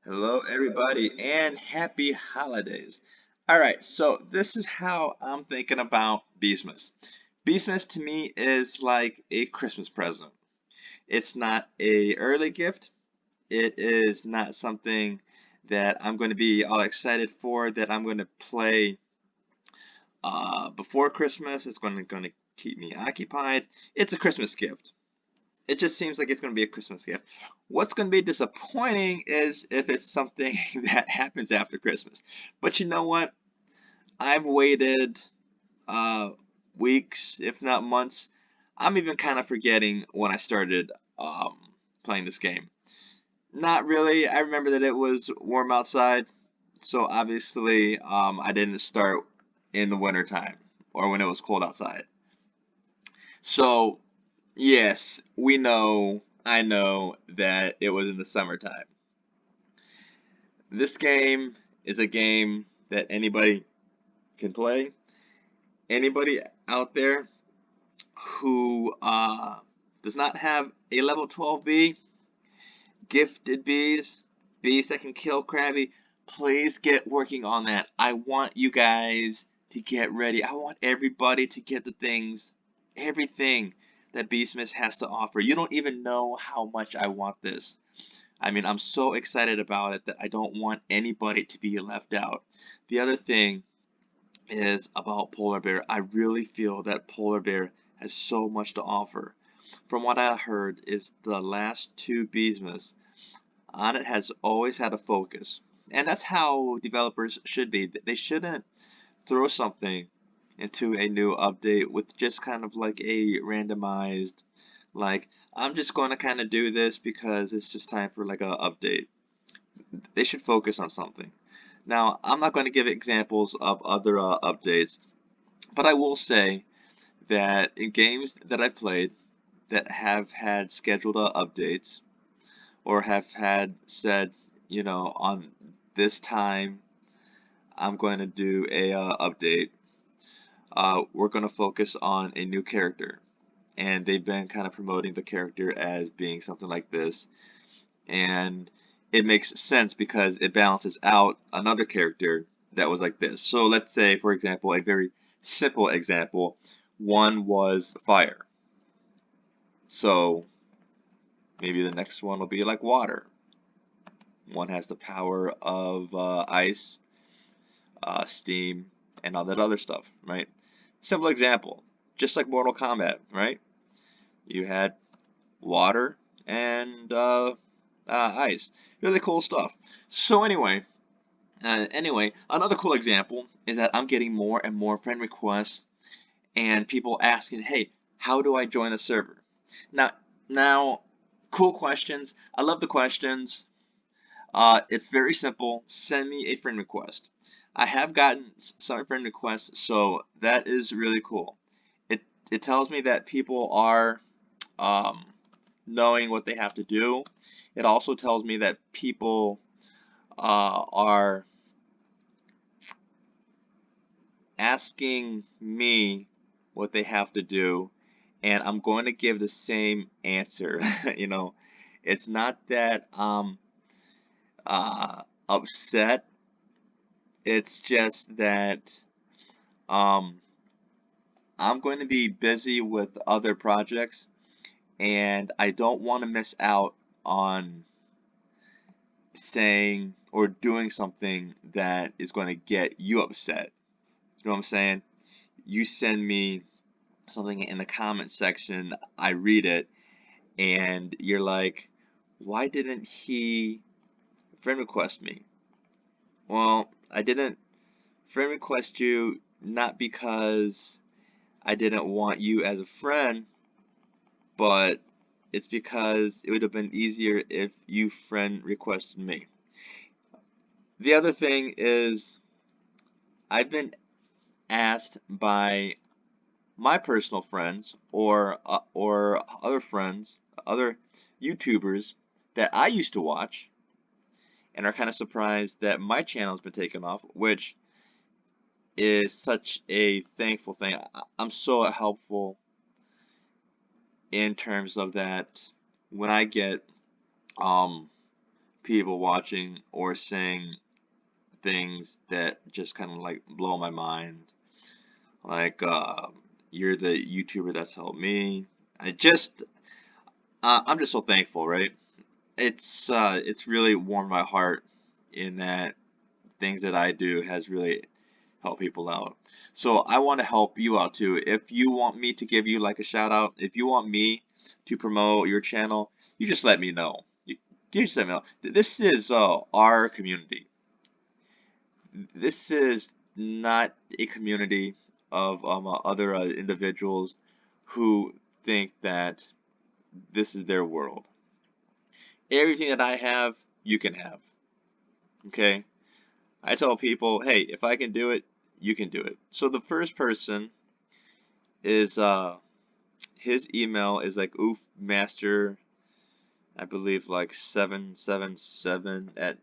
Hello, everybody, and happy holidays. All right, so this is how I'm thinking about Beesmas. Beesmas to me is like a Christmas present. It's not a early gift. It is not something that I'm going to be all excited for, that I'm going to play before Christmas. It's going to keep me occupied. It's a Christmas gift. It just seems like it's going to be a Christmas gift. What's going to be disappointing is if it's something that happens after Christmas. But you know what? I've waited uh, weeks, if not months. I'm even kind of forgetting when I started playing this game. Not really. I remember that it was warm outside, so obviously I didn't start in the winter time or when it was cold outside. So yes, I know that it was in the summertime. This game is a game that anybody can play. Anybody out there who does not have a level 12 bee, gifted bees that can kill Krabby, please get working on that. I want you guys to get ready. I want everybody to get the things, everything that BeesMass has to offer. You don't even know how much I want this. I mean, I'm so excited about it that I don't want anybody to be left out. The other thing is about Polar Bear. I really feel that Polar Bear has so much to offer. From what I heard is the last two Beesmas, Onett has always had a focus. And that's how developers should be. They shouldn't throw something into a new update with just kind of like a randomized, like, I'm just going to kind of do this because it's just time for like a update. They should focus on something. Now, I'm not going to give examples of other updates, but I will say that in games that I've played that have had scheduled updates or have had said, on this time I'm going to do a update, we're going to focus on a new character. And they've been kind of promoting the character as being something like this. And it makes sense because it balances out another character that was like this. So let's say, for example, a very simple example, one was fire. So maybe the next one will be like water. One has the power of ice, steam, and all that other stuff, right? Simple example, just like Mortal Kombat, right? You had water and ice. Really cool stuff. So anyway, another cool example is that I'm getting more and more friend requests and people asking, "Hey, how do I join a server?" Now, now, cool questions. I love the questions. It's very simple. Send me a friend request. I have gotten some friend requests, so that is really cool. It it tells me that people are um, knowing what they have to do. It also tells me that people are asking me what they have to do, and I'm going to give the same answer. You know, it's not that I'm upset. It's just that um, I'm going to be busy with other projects, and I don't want to miss out on saying or doing something that is going to get you upset. You know what I'm saying? You send me something in the comment section, I read it, and you're like, why didn't he friend request me? Well, I didn't friend request you not because I didn't want you as a friend, but it's because it would have been easier if you friend requested me. The other thing is, I've been asked by my personal friends or other friends, other YouTubers that I used to watch, and are kind of surprised that my channel's been taken off, which is such a thankful thing. I'm so helpful in terms of that when I get um people watching or saying things that just kind of like blow my mind. Like, you're the YouTuber that's helped me. I'm just so thankful, right? It's really warmed my heart in that things that I do has really helped people out. So I want to help you out too. If you want me to give you like a shout out, if you want me to promote your channel, you just let me know. You just let me know. This is our community. This is not a community of other individuals who think that this is their world. Everything that I have, you can have. Okay? I tell people, hey, if I can do it, you can do it. So the first person is his email is like oofmaster, I believe like 777 at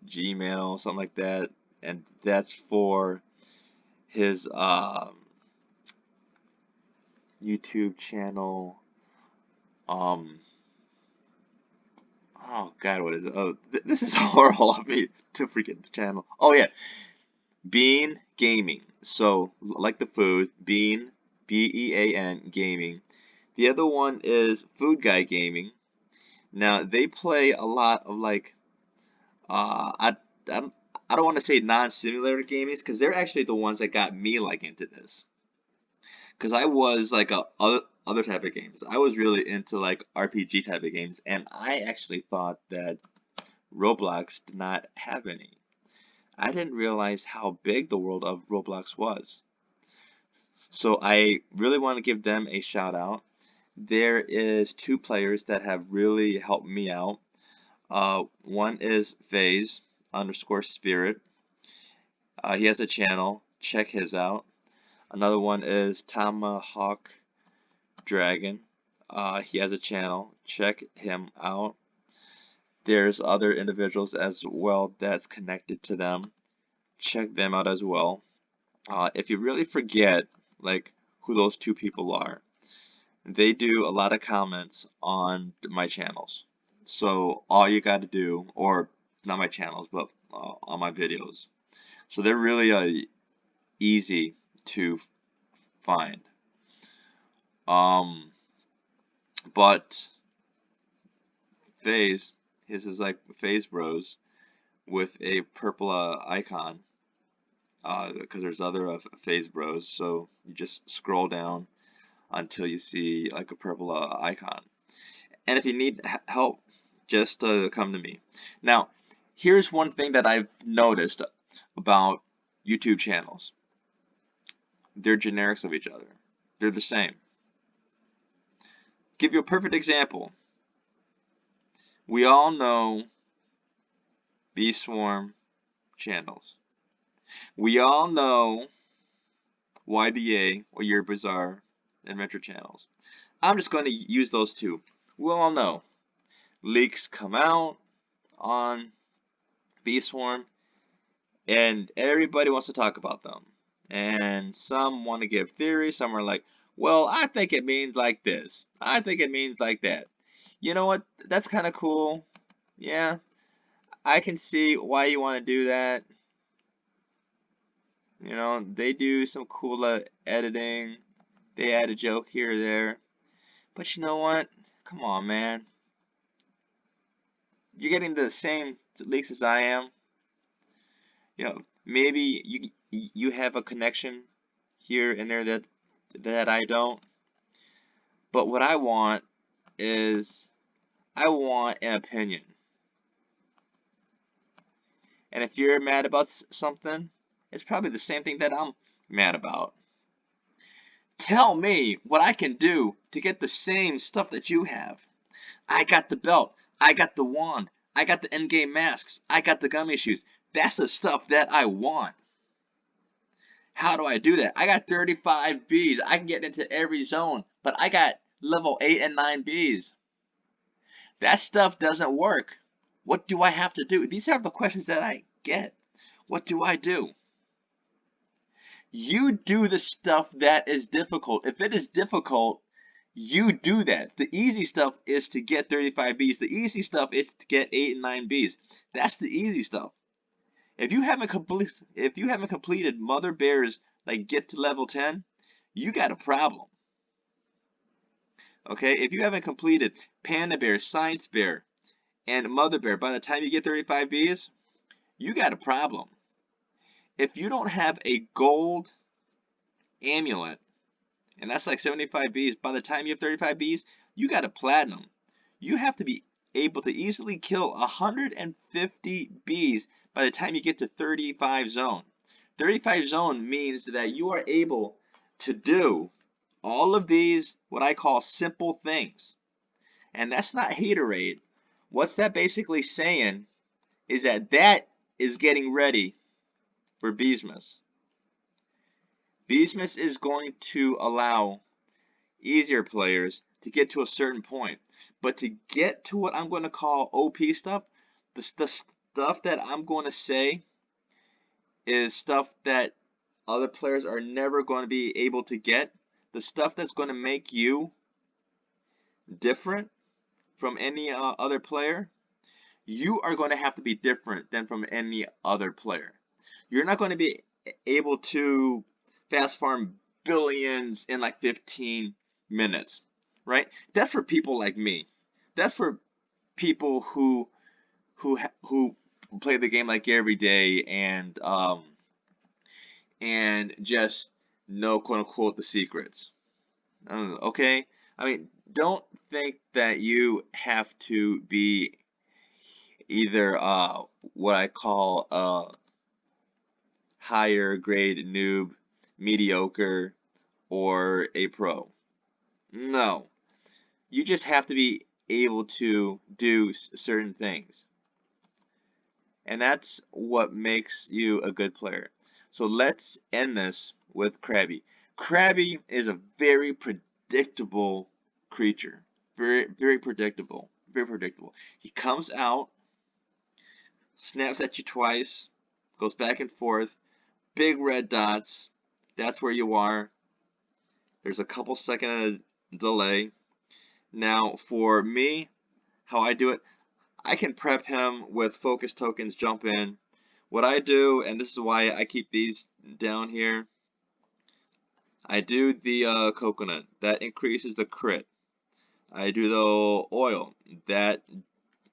Gmail, something like that, and that's for his YouTube channel. Oh God, what is it? Oh, this is horrible of me to forget the channel. Oh yeah, Bean Gaming. So like the food, Bean, Bean Gaming. The other one is Food Guy Gaming. Now they play a lot of like I I don't want to say non-simulator gaming because they're actually the ones that got me like into this. Because I was like other type of games. I was really into like RPG type of games, and I actually thought that Roblox did not have any. I didn't realize how big the world of Roblox was. So I really want to give them a shout out. There is two players that have really helped me out. One is Phase underscore Spirit. He has a channel. Check his out. Another one is Tomahawk Dragon. He has a channel. Check him out. There's other individuals as well that's connected to them. Check them out as well. If you really forget like who those two people are, they do a lot of comments on my channels. So all you got to do, or not my channels, but on my videos. So they're really easy to find. Um, but Phase, his is like Phase Bros with a purple icon. Because there's other Phase Bros. So you just scroll down until you see like a purple icon. And if you need help, just come to me. Now, here's one thing that I've noticed about YouTube channels. They're generics of each other. They're the same. Give you a perfect example. We all know Beeswarml channels. We all know YBA or Your Bizarre Adventure channels. I'm just going to use those two. We all know leaks come out on Beeswarml, and everybody wants to talk about them. And some want to give theories. Some are like, well, I think it means like this. I think it means like that. You know what? That's kind of cool. Yeah, I can see why you want to do that. You know, they do some cool editing. They add a joke here or there. But you know what? Come on, man. You're getting the same leaks as I am. You know, maybe you have a connection here and there that I don't. But what I want is I want an opinion. And if you're mad about something, it's probably the same thing that I'm mad about. Tell me what I can do to get the same stuff that you have. I got the belt. I got the wand. I got the in-game masks. I got the gummy shoes. That's the stuff that I want. How do I do that? I got 35 Bs. I can get into every zone, but I got level 8 and 9 Bs. That stuff doesn't work. What do I have to do? These are the questions that I get. What do I do? You do the stuff that is difficult. If it is difficult, You do that. The easy stuff is to get 35 Bs. The easy stuff is to get 8 and 9 Bs. That's the easy stuff. If you haven't completed Mother Bear's like get to level 10, you got a problem. Okay? If you haven't completed Panda Bear, Science Bear, and Mother Bear by the time you get 35 Bs, you got a problem. If you don't have a gold amulet, and that's like 75 Bs, by the time you have 35 Bs, you got a platinum. You have to be able to easily kill 150 Bs by the time you get to 35 zone. 35 zone means that you are able to do all of these, what I call simple things. And that's not haterade. What's that basically saying is that is getting ready for BeesMass. BeesMass is going to allow easier players to get to a certain point. But to get to what I'm going to call OP stuff, the stuff that I'm going to say is stuff that other players are never going to be able to get. The stuff that's going to make you different from any other player, you are going to have to be different than from any other player. You're not going to be able to fast farm billions in like 15 minutes, right? That's for people like me. That's for people who play the game like every day and just know quote unquote the secrets. Okay? I mean, don't think that you have to be either what I call higher grade noob, mediocre, or a pro. No. You just have to be able to do certain things. And that's what makes you a good player. So let's end this with Krabby. Krabby is a very predictable creature. Very predictable. Very predictable. He comes out, snaps at you twice, goes back and forth, big red dots. That's where you are. There's a couple second delay. Now, for me, how I do it, I can prep him with focus tokens, jump in. What I do, and this is why I keep these down here, I do the coconut. That increases the crit. I do the oil. That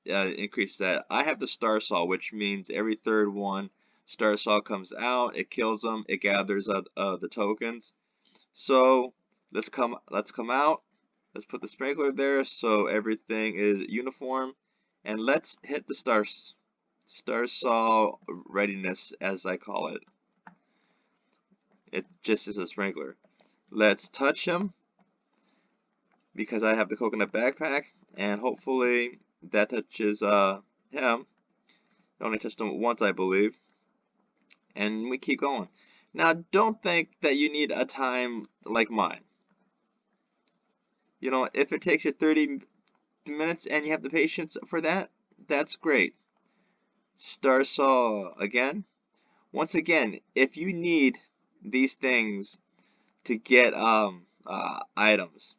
increases that. I have the star saw, which means every third one, star saw comes out, it kills them, it gathers the tokens. So let's come out. Let's put the sprinkler there so everything is uniform, and let's hit the star saw readiness, as I call it. It just is a sprinkler. Let's touch him because I have the coconut backpack, and hopefully that touches him. I only touched him once, I believe, and we keep going. Now, don't think that you need a time like mine. You know, if it takes you 30 minutes and you have the patience for that, that's great. Star saw again. Once again, if you need these things to get items,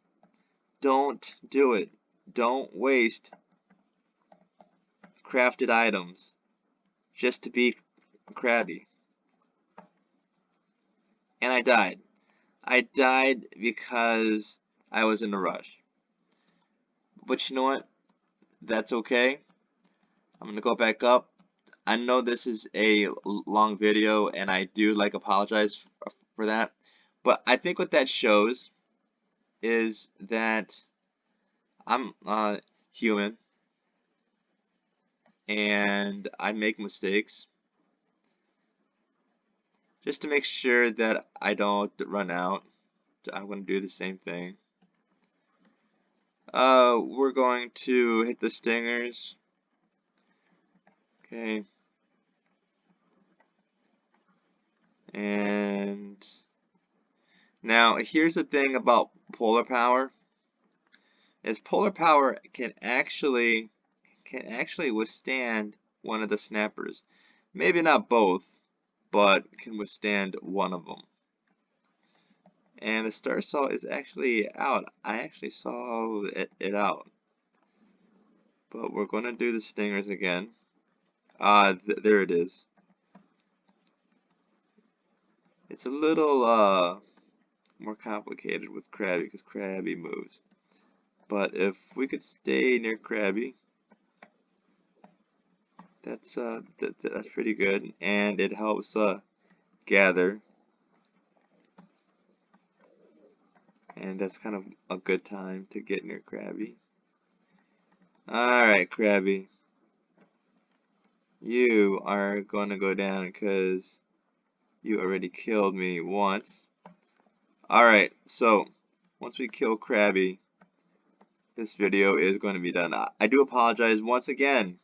don't do it. Don't waste crafted items just to be crabby. And I died. I died because I was in a rush. But you know what? That's okay. I'm going to go back up. I know this is a long video, and I do apologize for that. But I think what that shows is that I'm human, and I make mistakes. Just to make sure that I don't run out, I'm going to do the same thing. We're going to hit the stingers. Okay. And now here's the thing about polar power. Is polar power can actually withstand one of the snappers. Maybe not both, but can withstand one of them. And the star salt is actually out. I actually saw it out. But we're going to do the stingers again. There it is. It's a little more complicated with Krabby because Krabby moves. But if we could stay near Krabby, that's pretty good, and it helps gather, and that's kind of a good time to get near Krabby. Alright, Krabby. You are gonna go down because you already killed me once. Alright, so once we kill Krabby, this video is going to be done. I do apologize once again.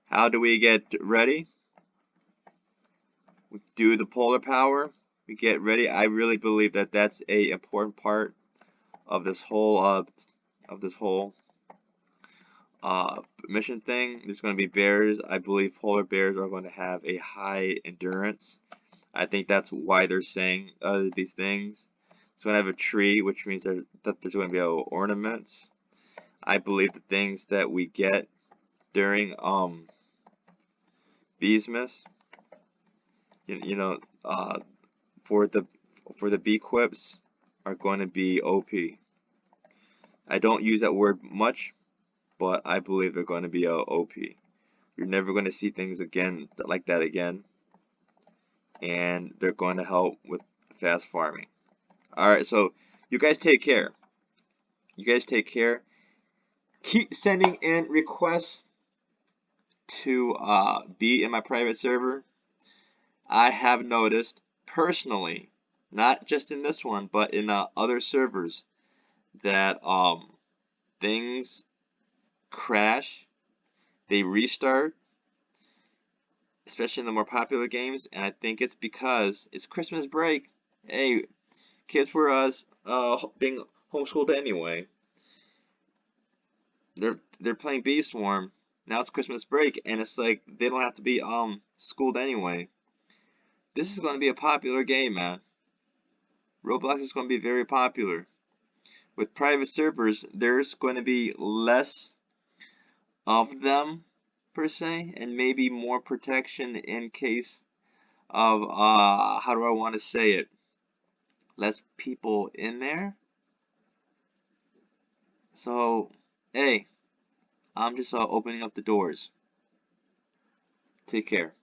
How do we get ready? We do the polar power. We get ready. I really believe that that's a important part of this whole mission thing. There's going to be bears. I believe polar bears are going to have a high endurance. I think that's why they're saying these things. It's going to have a tree, which means that there's going to be ornaments. I believe the things that we get during BeesMass, for the bee quips are going to be OP. I don't use that word much, but I believe they're going to be OP. You're never going to see things again like that again, and they're going to help with fast farming. Alright, so you guys take care. You guys take care. Keep sending in requests to be in my private server. I have noticed personally, not just in this one, but in other servers, that things crash, they restart, especially in the more popular games, and I think it's because it's Christmas break. Hey, kids were being homeschooled anyway. They're playing Beeswarml. Now it's Christmas break, and it's like they don't have to be schooled anyway. This is going to be a popular game, man. Roblox is going to be very popular. With private servers, there's going to be less of them per se, and maybe more protection in case of how do I want to say it? Less people in there. So, hey, I'm just opening up the doors. Take care.